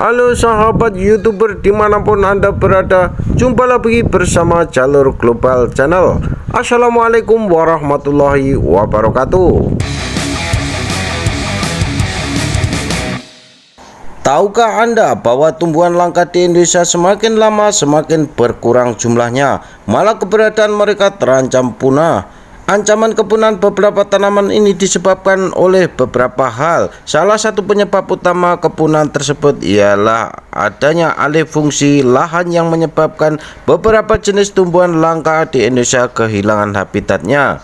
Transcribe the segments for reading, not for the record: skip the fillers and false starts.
Halo sahabat YouTuber dimanapun Anda berada, jumpa lagi bersama Jalur Global Channel. Assalamualaikum warahmatullahi wabarakatuh. Tahukah Anda bahwa tumbuhan langka di Indonesia semakin lama semakin berkurang jumlahnya, malah keberadaan mereka terancam punah. Ancaman kepunahan beberapa tanaman ini disebabkan oleh beberapa hal. Salah satu penyebab utama kepunahan tersebut ialah adanya alih fungsi lahan yang menyebabkan beberapa jenis tumbuhan langka di Indonesia kehilangan habitatnya.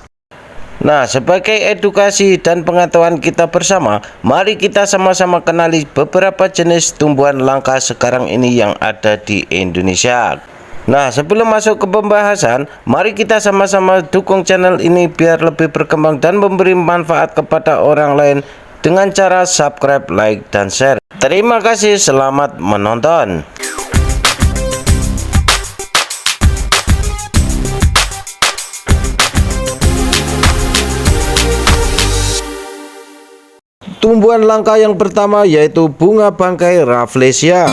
Nah, sebagai edukasi dan pengetahuan kita bersama, mari kita sama-sama kenali beberapa jenis tumbuhan langka sekarang ini yang ada di Indonesia. Nah, sebelum masuk ke pembahasan, mari kita sama-sama dukung channel ini biar lebih berkembang dan memberi manfaat kepada orang lain dengan cara subscribe, like, dan share. Terima kasih, selamat menonton. Tumbuhan langka yang pertama yaitu bunga bangkai Rafflesia.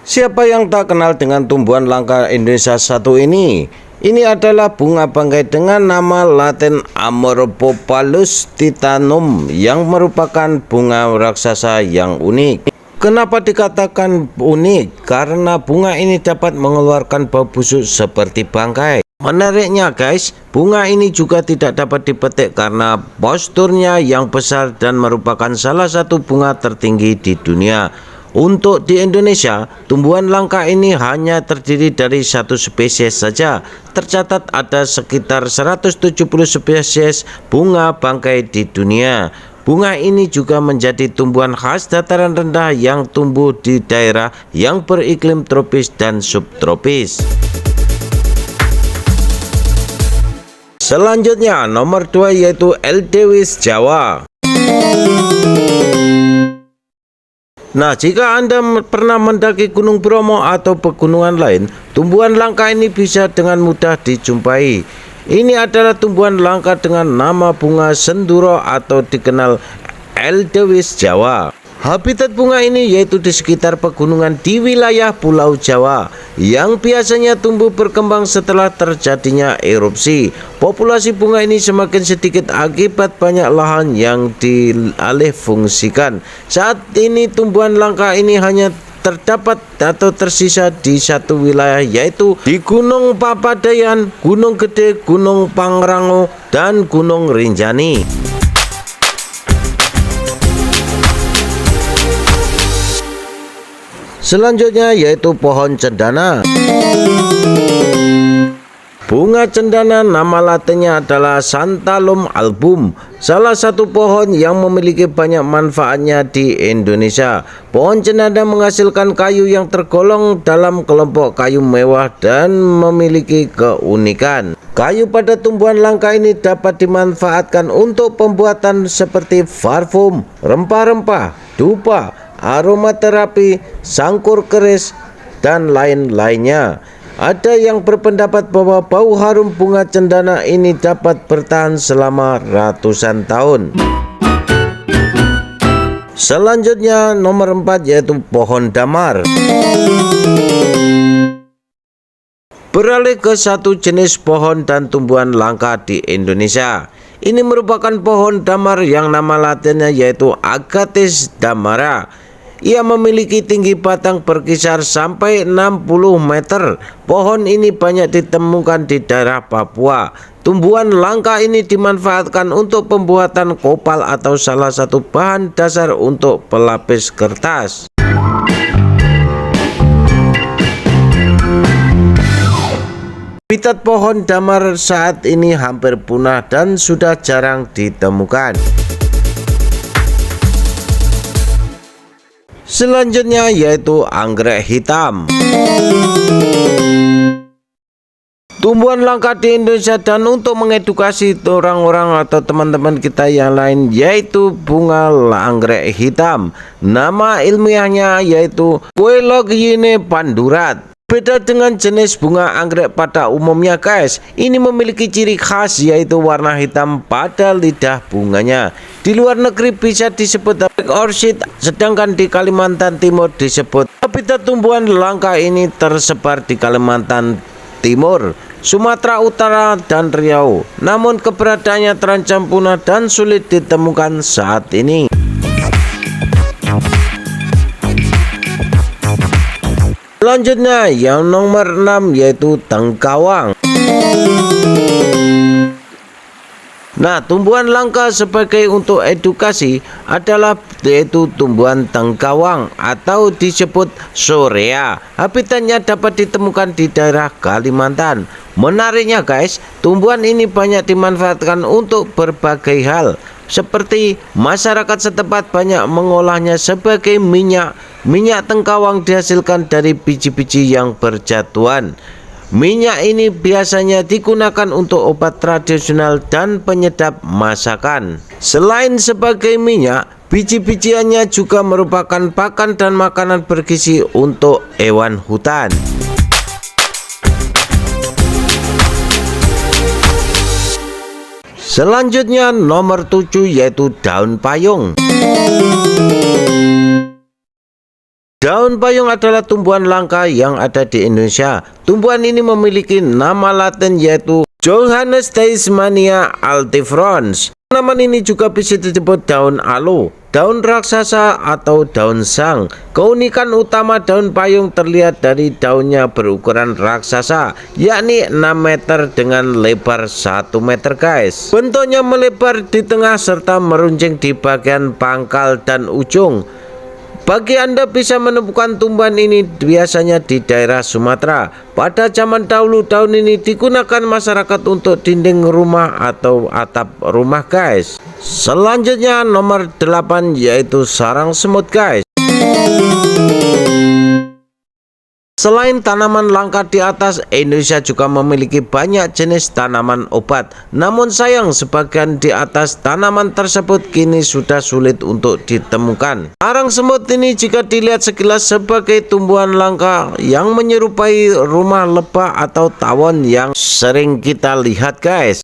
Siapa yang tak kenal dengan tumbuhan langka Indonesia satu ini? Ini adalah bunga bangkai dengan nama Latin Amorphopalus titanum yang merupakan bunga raksasa yang unik. Kenapa dikatakan unik? Karena bunga ini dapat mengeluarkan bau busuk seperti bangkai. Menariknya guys, bunga ini juga tidak dapat dipetik karena posturnya yang besar dan merupakan salah satu bunga tertinggi di dunia. Untuk di Indonesia, tumbuhan langka ini hanya terdiri dari satu spesies saja. Tercatat ada sekitar 170 spesies bunga bangkai di dunia. Bunga ini juga menjadi tumbuhan khas dataran rendah yang tumbuh di daerah yang beriklim tropis dan subtropis. Selanjutnya nomor 2 yaitu Edelweiss Jawa. Nah, jika Anda pernah mendaki Gunung Bromo atau pegunungan lain, tumbuhan langka ini bisa dengan mudah dijumpai. Ini adalah tumbuhan langka dengan nama bunga senduro atau dikenal Edelweiss Jawa. Habitat bunga ini yaitu di sekitar pegunungan di wilayah Pulau Jawa yang biasanya tumbuh berkembang setelah terjadinya erupsi. Populasi bunga ini semakin sedikit akibat banyak lahan yang dialihfungsikan. Saat ini tumbuhan langka ini hanya terdapat atau tersisa di satu wilayah yaitu di Gunung Papadayan, Gunung Gede, Gunung Pangrango, dan Gunung Rinjani. Selanjutnya yaitu pohon cendana. Bunga cendana nama latinnya adalah Santalum album, salah satu pohon yang memiliki banyak manfaatnya di Indonesia. Pohon cendana menghasilkan kayu yang tergolong dalam kelompok kayu mewah dan memiliki keunikan. Kayu pada tumbuhan langka ini dapat dimanfaatkan untuk pembuatan seperti parfum, rempah-rempah, dupa, aromaterapi, sangkur keris, dan lain-lainnya. Ada yang berpendapat bahwa bau harum bunga cendana ini dapat bertahan selama ratusan tahun. Selanjutnya nomor 4 yaitu pohon damar. Beralih ke satu jenis pohon dan tumbuhan langka di Indonesia. Ini merupakan pohon damar yang nama latinnya yaitu Agathis damara. Ia memiliki tinggi batang berkisar sampai 60 meter. Pohon ini banyak ditemukan di daerah Papua. Tumbuhan langka ini dimanfaatkan untuk pembuatan kopal atau salah satu bahan dasar untuk pelapis kertas. Habitat pohon damar saat ini hampir punah dan sudah jarang ditemukan. Selanjutnya yaitu anggrek hitam. Tumbuhan langka di Indonesia dan untuk mengedukasi orang-orang atau teman-teman kita yang lain yaitu bunga anggrek hitam. Nama ilmiahnya yaitu Coelogene pandurat. Beda dengan jenis bunga anggrek pada umumnya guys, ini memiliki ciri khas yaitu warna hitam pada lidah bunganya. Di luar negeri bisa disebut black orchid, sedangkan di Kalimantan Timur disebut. Habitat tumbuhan langka ini tersebar di Kalimantan Timur, Sumatera Utara, dan Riau. Namun keberadaannya terancam punah dan sulit ditemukan saat ini. Selanjutnya yang nomor 6 yaitu tengkawang. Nah, tumbuhan langka sebagai untuk edukasi adalah yaitu tumbuhan tengkawang atau disebut sorea. Habitatnya dapat ditemukan di daerah Kalimantan. Menariknya guys, tumbuhan ini banyak dimanfaatkan untuk berbagai hal. Seperti masyarakat setempat banyak mengolahnya sebagai minyak. Minyak tengkawang dihasilkan dari biji-biji yang berjatuhan. Minyak ini biasanya digunakan untuk obat tradisional dan penyedap masakan. Selain sebagai minyak, biji-bijiannya juga merupakan pakan dan makanan bergizi untuk hewan hutan. Selanjutnya nomor 7 yaitu daun payung. Daun payung adalah tumbuhan langka yang ada di Indonesia. Tumbuhan ini memiliki nama latin yaitu Johannes Tasmania altifrons. Tanaman ini juga bisa disebut daun aloe, daun raksasa, atau daun sang. Keunikan utama daun payung terlihat dari daunnya berukuran raksasa, yakni 6 meter dengan lebar 1 meter guys. Bentuknya melebar di tengah serta meruncing di bagian pangkal dan ujung. Bagi Anda bisa menemukan tumbuhan ini biasanya di daerah Sumatera. Pada zaman dahulu daun ini digunakan masyarakat untuk dinding rumah atau atap rumah guys. Selanjutnya nomor 8 yaitu sarang semut guys. Selain tanaman langka di atas, Indonesia juga memiliki banyak jenis tanaman obat. Namun sayang sebagian di atas tanaman tersebut kini sudah sulit untuk ditemukan. Sarang semut ini jika dilihat sekilas sebagai tumbuhan langka yang menyerupai rumah lebah atau tawon yang sering kita lihat guys.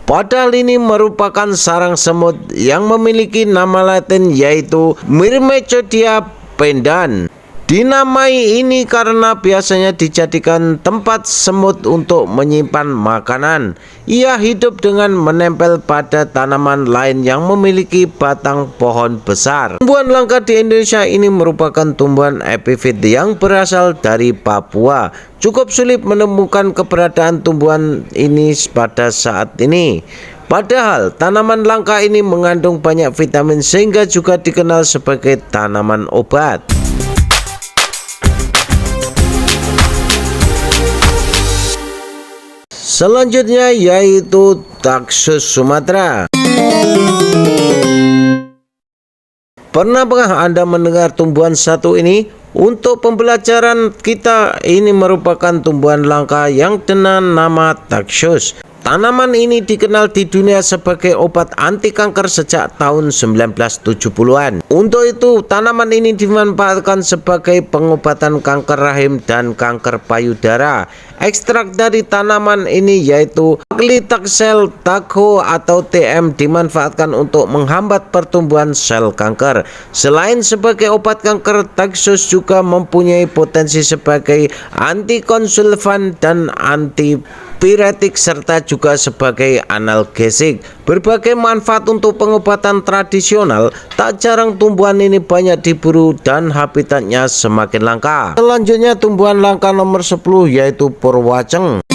Padahal ini merupakan sarang semut yang memiliki nama latin yaitu Myrmecodia pendan. Dinamai ini karena biasanya dijadikan tempat semut untuk menyimpan makanan. Ia hidup dengan menempel pada tanaman lain yang memiliki batang pohon besar. Tumbuhan langka di Indonesia ini merupakan tumbuhan epifit yang berasal dari Papua. Cukup sulit menemukan keberadaan tumbuhan ini pada saat ini. Padahal tanaman langka ini mengandung banyak vitamin sehingga juga dikenal sebagai tanaman obat. Selanjutnya yaitu Taxus Sumatera. Pernahkah Anda mendengar tumbuhan satu ini? Untuk pembelajaran kita, ini merupakan tumbuhan langka yang dengan nama Taxus. Tanaman ini dikenal di dunia sebagai obat anti kanker sejak tahun 1970-an. Untuk itu, tanaman ini dimanfaatkan sebagai pengobatan kanker rahim dan kanker payudara. Ekstrak dari tanaman ini yaitu Paclitaxel Takho atau TM dimanfaatkan untuk menghambat pertumbuhan sel kanker. Selain sebagai obat kanker, Taxus juga mempunyai potensi sebagai antikonvulsan dan antipiretik serta juga sebagai analgesik. Berbagai manfaat untuk pengobatan tradisional, tak jarang tumbuhan ini banyak diburu dan habitatnya semakin langka. Selanjutnya tumbuhan langka nomor 10 yaitu Purwaceng.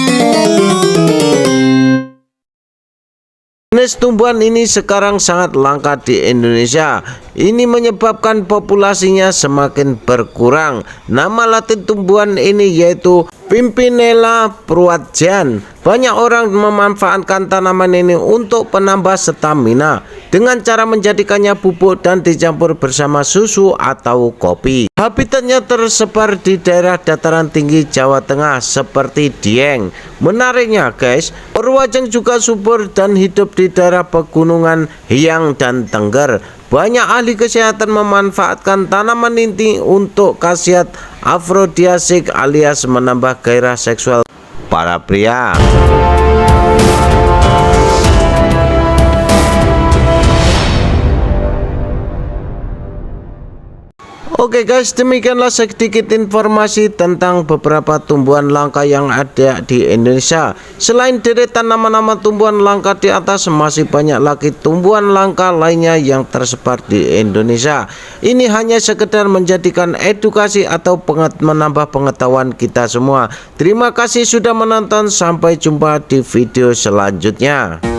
Jenis tumbuhan ini sekarang sangat langka di Indonesia. Ini menyebabkan populasinya semakin berkurang. Nama latin tumbuhan ini yaitu Pimpinella purwacen. Banyak orang memanfaatkan tanaman ini untuk penambah stamina dengan cara menjadikannya bubuk dan dicampur bersama susu atau kopi. Habitatnya tersebar di daerah dataran tinggi Jawa Tengah seperti Dieng. Menariknya guys, Purwaceng juga subur dan hidup di daerah pegunungan Hyang dan Tengger. Banyak ahli kesehatan memanfaatkan tanaman ini untuk khasiat afrodiasik alias menambah gairah seksual para pria. Oke guys, demikianlah sedikit informasi tentang beberapa tumbuhan langka yang ada di Indonesia. Selain deretan nama-nama tumbuhan langka di atas, masih banyak lagi tumbuhan langka lainnya yang tersebar di Indonesia. Ini hanya sekedar menjadikan edukasi atau menambah pengetahuan kita semua. Terima kasih sudah menonton, sampai jumpa di video selanjutnya.